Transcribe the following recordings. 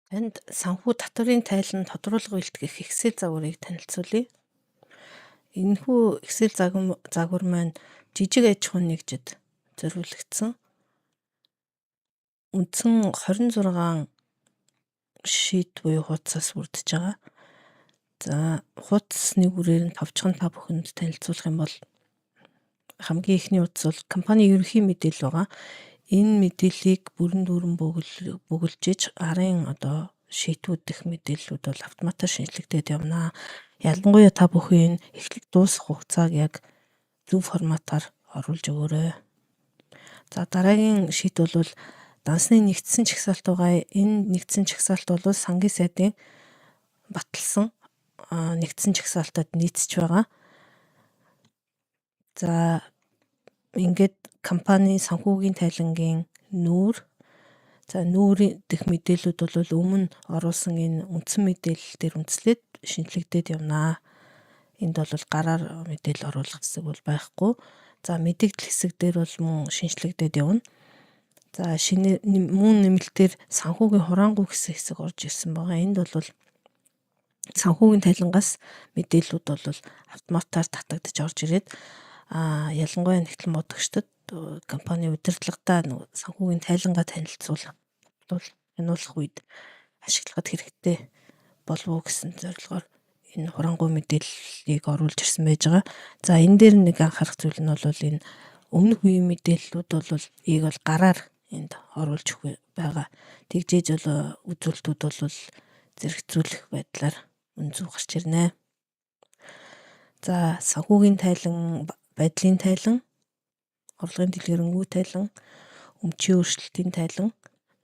Танд санхүү татврын тайлан тодруулга бэлтгэх Excel загварыг танилцуулъя. Энэхүү Excel загвар маань жижиг аж ахуйн нэгжид зориулагдсан. Үндсэн 26 шийт буюу хуудасаас бүрдэж байгаа. За хуудасны бүрээр нь товчхон та бүхэнд танилцуулах юм бол хамгийн ихний утас бол компани ерөнхий мэдээлэл байгаа. Энэ мэдээллийг бүрэн дүүрэн бөглөж арын шийтүүд дэх мэдээллүүд бол автоматар шинжлэгдээд явна. Ялангуяа та бүхэн эхлэх дуусах хугацааг яг зөв форматаар оруулж өгөөрэй. За дараагийн шийт бол дансны нэгдсэн чагсаалт байгаа. Энэ нэгдсэн чагсаалт бол сангийн сайдын баталсан нэгдсэн чагсаалтад нийцж байгаа. За ингээд компани санхүүгийн тайлангийн нүүр дэх мэдээллүүд бол өмнө оруулсан энэ үндсэн мэдээлэл дээр үндэслээд шинжлэгдээд явна. Энд бол гараар мэдээлэл оруулах хэсэг бол байхгүй. За мэдээлэл хэсэг дээр бол мөн шинжлэгдээд явна. За мөн нэмэлтээр санхүүгийн хураангуй гэсэн хэсэг орж ирсэн байгаа. Энд бол санхүүгийн тайлангаас мэдээллүүд бол автоматар татагдж орж ирээд ялангуяа нэгтлэн бодогчдод компани удирдлагатай санхүүгийн тайлангаа танилцуулах үед ашиглахад хэрэгтэй болов уу гэсэн зорилгоор энэ хураангуй мэдээллийг оруулж ирсэн байж байгаа. За энэ дээр нэг анхаарах зүйл нь бол энэ өмнөх үеийн мэдээллүүд бол гараар энд оруулж өгөх байгаа. Тэгжээж бол үзүүлэлтүүд бол зэрэгцүүлэх байдлаар үнэн гарч ирнэ. За санхүүгийн тайлан, байдлын тайлан, орлогын дэлгэрэнгүй тайлан, өмчийн өөрчлөлтийн тайлан,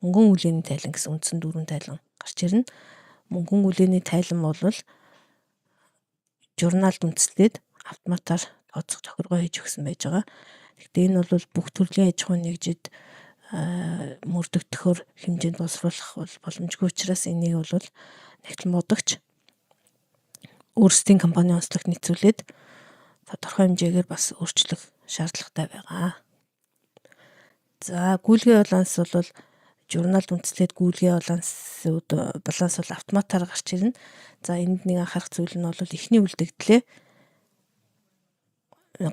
мөнгөн үлээний тайлан гэсэн үндсэн дөрвөн тайлан гарч ирнэ. Мөнгөн үлээний тайлан бол журналд үндэслээд автоматар тооцох тохиргоо хийж өгсөн байж байгаа. Гэхдээ энэ бол бүх төрлийн аж ахуйн нэгжид мөрдөгдөхөөр хэмжээнд боловсруулах боломжгүй учраас энийг бол нэгтлэн бодогч өөрсдийн компани онцлогт нийцүүлээд тодорхой хэмжээгээр бас өөрчлөх шаардлагатай байгаа. За гүйлгээ баланс бол журналд үндэслээд гүйлгээ баланс бол автоматар гарч ирнэ. За энд нэг анхаарах зүйл нь бол эхний үлдэгдлээ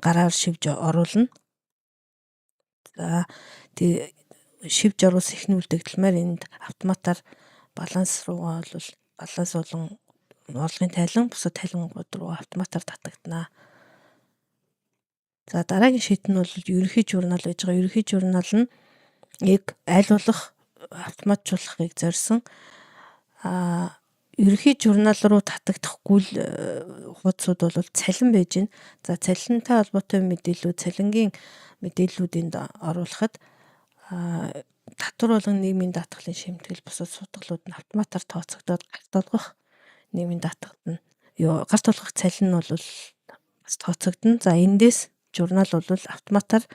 гараар шивж оруулна. За шивж оруулсан эхний үлдэгдэл энд автоматар баланс болон орлогын тайлан бусад тайлангууд руу автоматар татагдана. За дараагийн шийт нь бол ерөнхий журнал байж байгаа. Ерөнхий журнал нь яг айлуулах, автоматжуулахыг зорьсон. Ерөнхий журнал руу татагдах хуудсууд бол цалин байж байна. За цалинтай холбоотой мэдээлүүд, цалингийн мэдээллүүдийг оруулахад татвар болгон нийгмийн даатгалын шимтгэл бусад судгалууд нь автоматар тооцогдоод гарт толгох нийгмийн даатгалд нь гарт толгох цалин нь бол бас тооцогдно. За эндээс журнал бол автоматар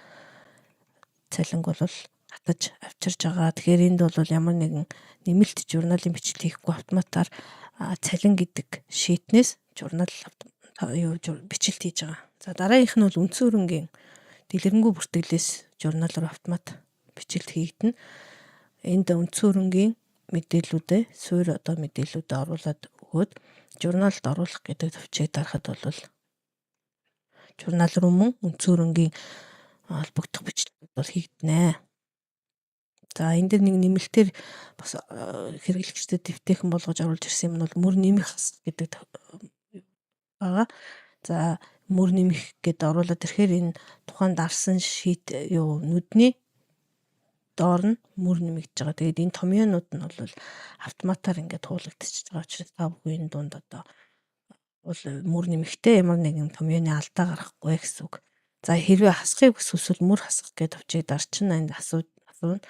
цалинг бол татаж авчирж байгаа. Тэгэхээр энд бол ямар нэгэн нэмэлт журналын бичлэл хийхгүй автоматар цалин гэдэг шийтнээс журнал бичлэлт хийж байгаа. За дараагийнх нь бол үндсэн хөрөнгийн дэлгэрэнгүй бүртгэлээс журнал руу автомат бичлэлт хийгдэнэ. Энд үндсэн хөрөнгийн мэдээллүүдээ суурь мэдээллүүдээ оруулаад өгөөд журналд оруулах гэдэг төвчийг дарахад бол журнал руу мөн үндсэн хөрөнгийн холбогдох бичлэлүүд бол хийгдэнэ. За энэ дэр нэг нэмэлтээр бас хэрэглэгчдэд дэвтэйхэн болгож оруулж ирсэн юм бол мөр нэмэх хас гэдэг байгаа. За мөр нэмэх гэдээ оруулаад ирэхээр энэ тухайн дарсан шийт нүдний доор нь мөр нэмэгдэж байгаа. Тэгээд энэ томьёонууд нь бол автоматар ингээд хуулагдчихж байгаа учраас та бүхэн дунд бол мөр нэмэхдээ ямар нэгэн томьёоны алдаа гарахгүй гэсэн үг. За хэрвээ хасахыг хүсвэл мөр хасах гэдэг төвчийг дарчихна. Энд асууна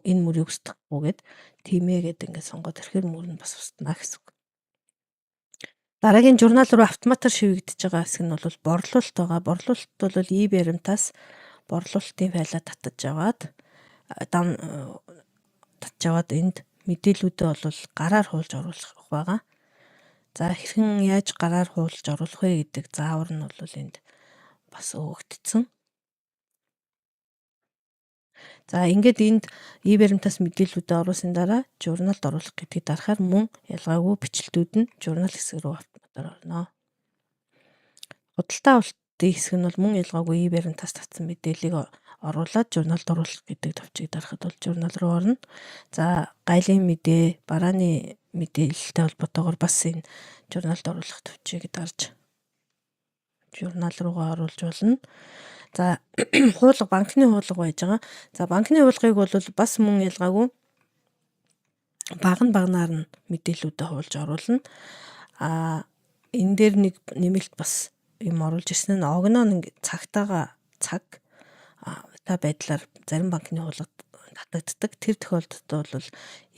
энэ мөрийг устгахгүйгээд тиймээ гэдэг ингээд сонгоод ирэхээр мөр нь бас устна гэсэн үг. Дараагийн журнал руу автоматар шивэгдэж байгаа хэсэг нь бол борлуулалт байгаа. Борлуулалт бол баримтаас борлуулалтын файлаа татаж аваад энд мэдээллүүдээ бол гараар хуулж оруулах байгаа. За хэрхэн яаж гараар хуулж оруулах вэ гэдэг заавар нь бол энд бас өгөгдсөн. За ингээд энд e-баримтаас мэдээллүүдээ оруулсан дараа журналд оруулах гэдгийг дарахаар мөн ялгаагүй бичлэлтүүд нь журнал хэсэг рүү автоматар орно. Худалдаа авалтын хэсэг нь бол мөн ялгаагүй e-баримтаас татсан мэдээллийг оруулаад журналд оруулах гэдэг товчийг дарахад бол журнал руу орно. За гайлын мэдээ, барааны мэдээлэлтэй холбоотойгоор бас энэ журналд оруулах товчийг дарж журнал руугаа оруулж болно. За хуулга, банкны хуулга байж байгаа. За банкны хуулгыг бол бас мөн ялгаагүй багнаар нь мэдээллүүдээ хуулж оруулна. Энэ дээр нэг нэмэлт бас юм оруулж ирсэн нь огноо нэг цаг та байдлаар зарим банкны хуулгад татагддаг. Тэр тохиолдолд бол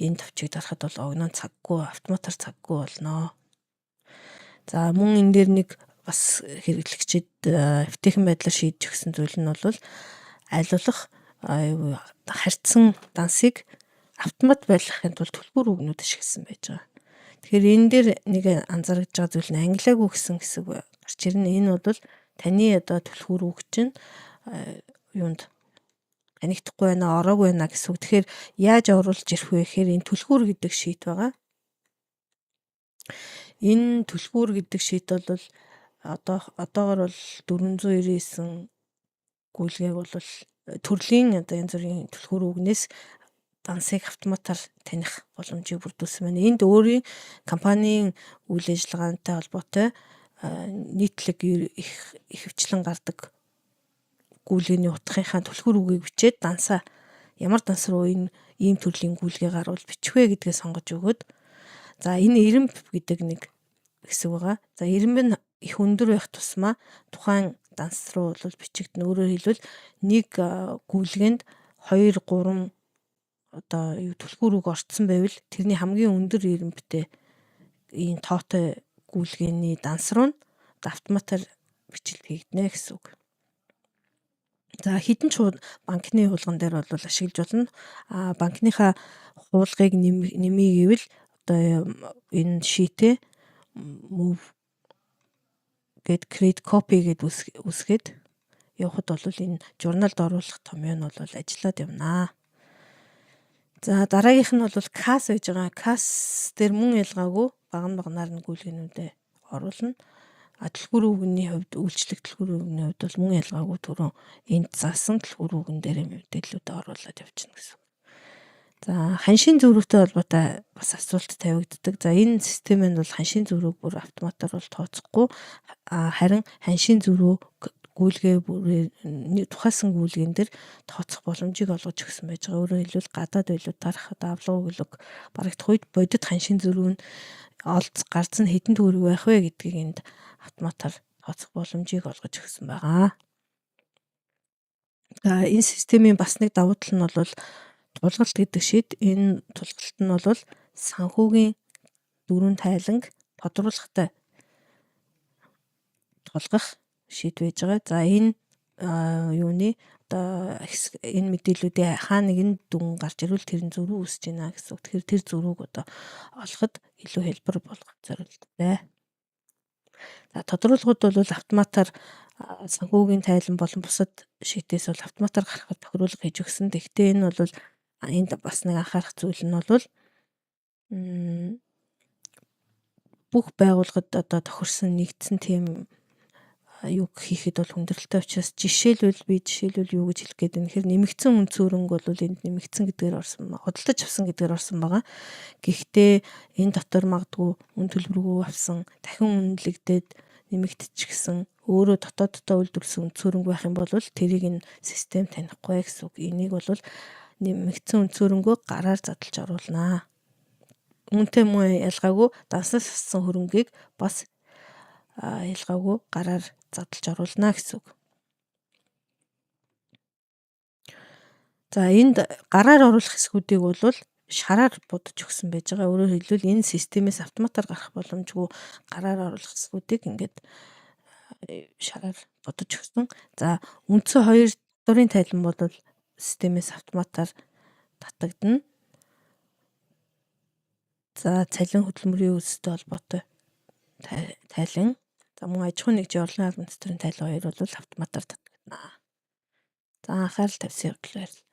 энэ товчийг дарахад бол огноо автоматар цаггүй болно. За мөн энэ дээр нэг бас хэрэглэгчид эвтэйхэн байдлаар шийдэж өгсөн зүйл нь бол айлуулах харьцсан дансыг автомат байлгахын тулд түлхүүр үгнүүд ашигласан байж байгаа. Тэгэхээр энэ дээр нэг анзаарч байгаа зүйл нь англиагүй гэсэн хэсэг гарч ирнэ. Энэ бол таны одоо түлхүүр үг чинь юунд танигдахгүй байна, ороогүй байна гэсэн үг. Тэгэхээр яаж оруулж ирэх вэ гэхээр энэ түлхүүр гэдэг шийт байгаа. Энэ түлхүүр гэдэг шийт бол одоогор бол 499 гүйлгээг бол төрлийн одоо янз бүрийн түлхүүр үгнээс дансыг автоматар таних боломжийг бүрдүүлсэн байна. Энд өөрийн компанийн үйл ажиллагаатай холбоотой нийтлэг их хвчлэн гардаг гүйлгээний утгынхаа түлхүүр үгийг бичээд ямар данс руу ийм төрлийн гүйлгээ гарвал бичих вэ гэдгээ сонгож өгөөд за энэ ирэмб гэдэг нэг хэсэг байгаа. За ирэмб нь их өндөр байх тусмаа тухайн данс руу бол бичигдэнэ. Өөрөөр хэлбэл нэг гүйлгээнд 2 3 одоо түлхүүр үг орцсон байвал тэрний хамгийн өндөр ирэмбтэй ийм тоотой гүйлгээний данс руу автоматар бичлэл хийгдэнэ гэсэн үг. За хэдэн ч банкны хуулган дээр бол ашиглаж болно. Банкныхаа хуулгыг нэмий гэвэл одоо энэ шийтээ move гэд create copy гэд үсгээд явахад бол энэ журналд оруулах томьёо нь бол ажиллаад явнаа. За дараагийнх нь бол CAS байж байгаа. CAS дээр мөн ялгаагүй багнаар нь гүйлгээнүүдээ оруулна. Түлхүүр үгний хувьд үйлчлэг түлхүүр үгний хувьд бол мөн ялгаагүй түрүү энд заасан түлхүүр үгэн дээр мэдээллүүдээ оруулаад явчихна гэсэн. За ханшийн зөрүүтэй холбоотой бас асуулт тавигддаг. За энэ систем нь бол ханшийн зөрүүг бүр автоматар бол тооцохгүй. Харин ханшийн зөрүү гүйлгээ тухайсан гүйлгээн дээр тооцох боломжийг олгож өгсөн байж байгаа. Өөрөөр хэлбэл гадаад байлууд дарах давлага өглөг барагдах үед бодит ханшийн зөрүү нь гарцсан хэдэн төгрөг байх вэ гэдгийг энд автоматар тооцох боломжийг олгож өгсөн байгаа. За энэ системийн бас нэг давуу тал нь бол тулгалт гэдэг шийд. Энэ тулгалт нь бол санхүүгийн дөрвөн тайланг тодруулахтай тулгах шийд байж байгаа. За энэ юуны одоо энэ мэдээллүүдийн хаа нэгэн дүн гарч ирвэл тэр нь зөрүү үүсэж байна гэсэн үг. Тэгэхээр тэр зөрүүг одоо олоход илүү хэлбэр болгох зорилттой. За тодруулгууд бол автоматар санхүүгийн тайлан болон бусад шийтээс бол автоматар гаргахад тохируулга хийж өгсөн. Гэхдээ энэ бол энд бас нэг анхаарах зүйл нь бол бүх байгууллагад одоо тохирсон нэгдсэн тийм юу хийхэд бол хүндрэлтэй учраас жишээлбэл юу гэж хэлэх гээд байна. Тэгэхээр нэмэгдсэн үнц хөрөнгө бол энд нэмэгдсэн гэдгээр орсон байна. Худалдаж авсан гэдгээр орсон байгаа. Гэхдээ энэ дотор магадгүй үн төлбөргүй авсан, дахин үнэлэгдээд нэмэгдчихсэн өөрөө дотооддоо үйлдвэрлэсэн үнц хөрөнгө байх юм бол тэрийг энэ систем танихгүй гэсэн үг. Энийг бол нэмэгдсэн үнц хөрөнгөө гараар задлж оруулнаа. Үүнтэй мөн ялгаагүй данснаас авсан хөрөнгийг бас ялгаагүй гараар задлж оруулнаа гэсэн үг. За энд гараар оруулах хэсгүүдийг бол шараар будаж өгсөн байж байгаа. Өөрөөр хэлбэл энэ системээс автоматар гарах боломжгүй гараар оруулах хэсгүүдийг ингээд шараар будаж өгсөн. За үндсэн 2 дурын тайлан бол системээс автоматар татагдана. За цалин хөдөлмөрийн үйлстэй холбоотой тайлан. За мөн аж ахуйн нэгжийн орлогын албан цэцрийн тайлан 2 бол автоматар татагдана. За анхаарал тавьсан явдал баярлалаа.